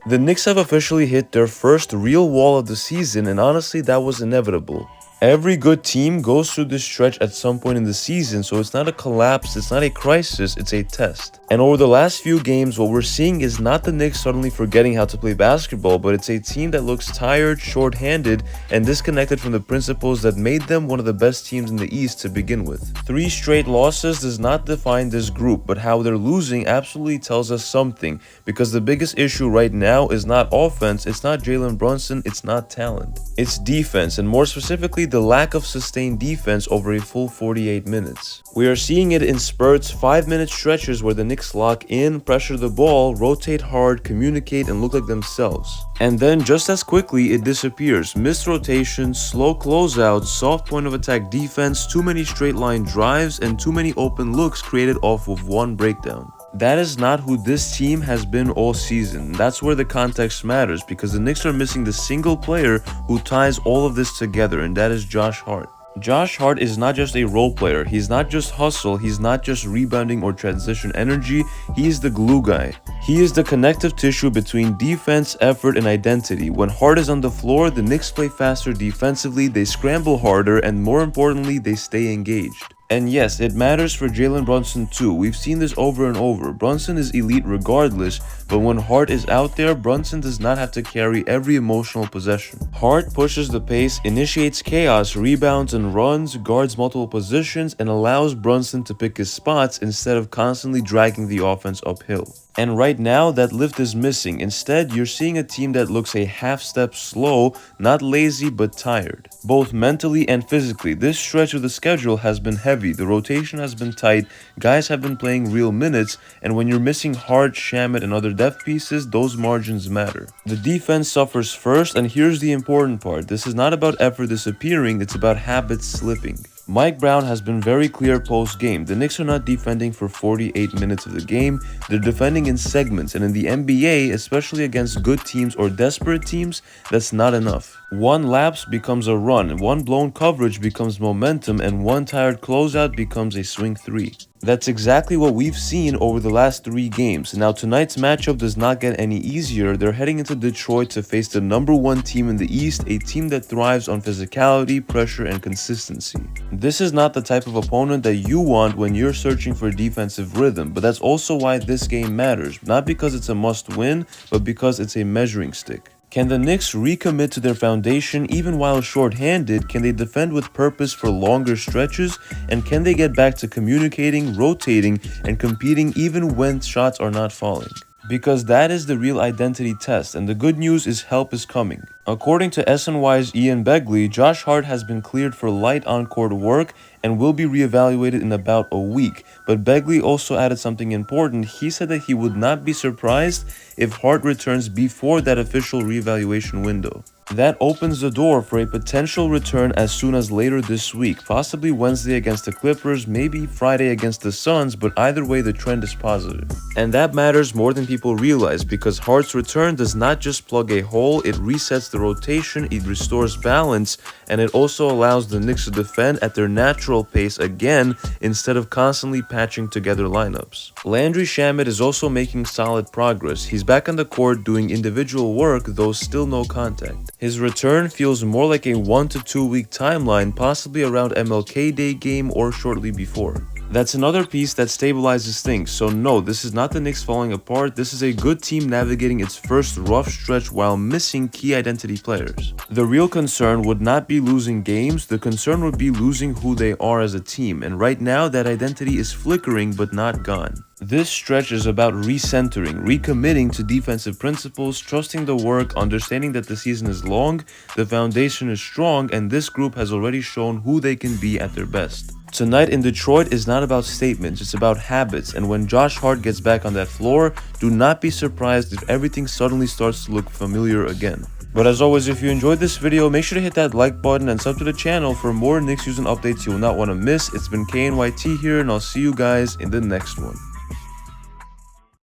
The Knicks have officially hit their first real wall of the season, and honestly that was inevitable. Every good team goes through this stretch at some point in the season, so it's not a collapse, it's not a crisis, it's a test. And over the last few games, what we're seeing is not the Knicks suddenly forgetting how to play basketball, but it's a team that looks tired, short-handed, and disconnected from the principles that made them one of the best teams in the East to begin with. 3 straight losses does not define this group, but how they're losing absolutely tells us something, because the biggest issue right now is not offense, it's not Jalen Brunson, it's not talent. It's defense, and more specifically, the lack of sustained defense over a full 48 minutes. We are seeing it in spurts, 5-minute stretches where the Knicks lock in, pressure the ball, rotate hard, communicate, and look like themselves. And then just as quickly it disappears. Missed rotations, slow closeouts, soft point of attack defense, too many straight line drives, and too many open looks created off of one breakdown. That is not who this team has been all season. That's where the context matters, because the Knicks are missing the single player who ties all of this together, and that is Josh Hart. Josh Hart is not just a role player, he's not just hustle, he's not just rebounding or transition energy, he is the glue guy. He is the connective tissue between defense, effort, and identity. When Hart is on the floor, the Knicks play faster defensively, they scramble harder, and more importantly, they stay engaged. And yes, it matters for Jalen Brunson too. We've seen this over and over. Brunson is elite regardless, but when Hart is out there, Brunson does not have to carry every emotional possession. Hart pushes the pace, initiates chaos, rebounds and runs, guards multiple positions, and allows Brunson to pick his spots instead of constantly dragging the offense uphill. And right now, that lift is missing. Instead, you're seeing a team that looks a half step slow, not lazy but tired. Both mentally and physically, this stretch of the schedule has been heavy, the rotation has been tight, guys have been playing real minutes, and when you're missing Hart, Shamet, and other depth pieces, those margins matter. The defense suffers first, and here's the important part. This is not about effort disappearing, it's about habits slipping. Mike Brown has been very clear post-game. The Knicks are not defending for 48 minutes of the game, they're defending in segments, and in the NBA, especially against good teams or desperate teams, that's not enough. One lapse becomes a run, one blown coverage becomes momentum, and one tired closeout becomes a swing 3. That's exactly what we've seen over the last 3 games. Now tonight's matchup does not get any easier. They're heading into Detroit to face the #1 team in the East, a team that thrives on physicality, pressure, and consistency. This is not the type of opponent that you want when you're searching for defensive rhythm, but that's also why this game matters. Not because it's a must-win, but because it's a measuring stick. Can the Knicks recommit to their foundation even while short-handed? Can they defend with purpose for longer stretches? And can they get back to communicating, rotating, and competing even when shots are not falling? Because that is the real identity test, and the good news is help is coming. According to SNY's Ian Begley, Josh Hart has been cleared for light on-court work and will be reevaluated in about a week. But Begley also added something important. He said that he would not be surprised if Hart returns before that official reevaluation window. That opens the door for a potential return as soon as later this week, possibly Wednesday against the Clippers, maybe Friday against the Suns, but either way the trend is positive. And that matters more than people realize, because Hart's return does not just plug a hole, it resets the rotation, it restores balance, and it also allows the Knicks to defend at their natural pace again instead of constantly patching together lineups. Landry Shamet is also making solid progress. He's back on the court doing individual work, though still no contact. His return feels more like a 1 to 2 week timeline, possibly around MLK Day game or shortly before. That's another piece that stabilizes things, so no, this is not the Knicks falling apart, this is a good team navigating its first rough stretch while missing key identity players. The real concern would not be losing games, the concern would be losing who they are as a team, and right now that identity is flickering but not gone. This stretch is about recentering, recommitting to defensive principles, trusting the work, understanding that the season is long, the foundation is strong, and this group has already shown who they can be at their best. Tonight in Detroit is not about statements, it's about habits, and when Josh Hart gets back on that floor, do not be surprised if everything suddenly starts to look familiar again. But as always, if you enjoyed this video, make sure to hit that like button and sub to the channel for more Knicks news and updates you will not want to miss. It's been KNYT here, and I'll see you guys in the next one.